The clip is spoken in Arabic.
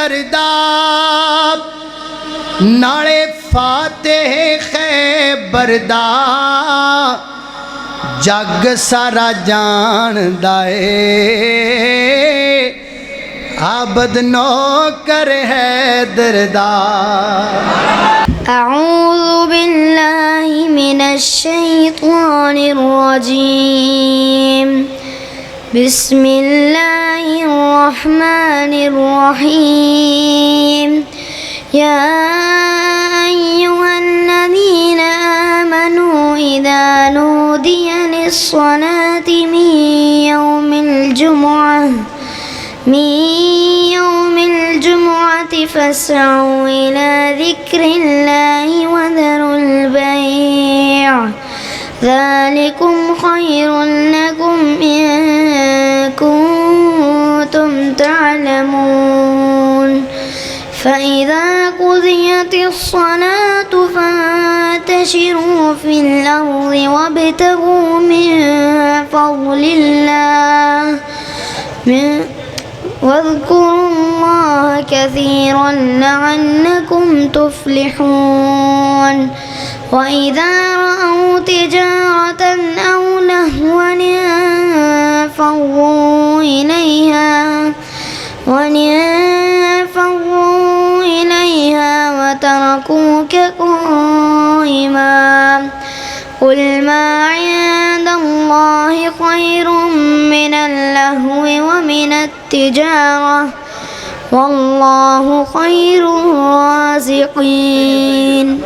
दरदा नाले फातेह खैबर दा जग सारा जानदा आबद नौकर हैदर दा। أعوذ بالله من الشيطان الرجيم بسم الله الرحمن الرحيم يا أيها الذين آمنوا إذا نودي للصلاة من يوم الجمعة فاسعوا إلى ذكر الله وذروا البيع ذلكم خير لكم إن كنتم تعلمون فإذا قضيت الصلاة فانتشروا في الأرض وابتغوا من فضل الله واذكروا الله كثيرا لعلكم تفلحون وإذا رأوا تجارة أو لهوا انفضوا إليها وتركوك قائما قل ما عند الله خير من اللهو ومن التجارة والله خير الرازقين.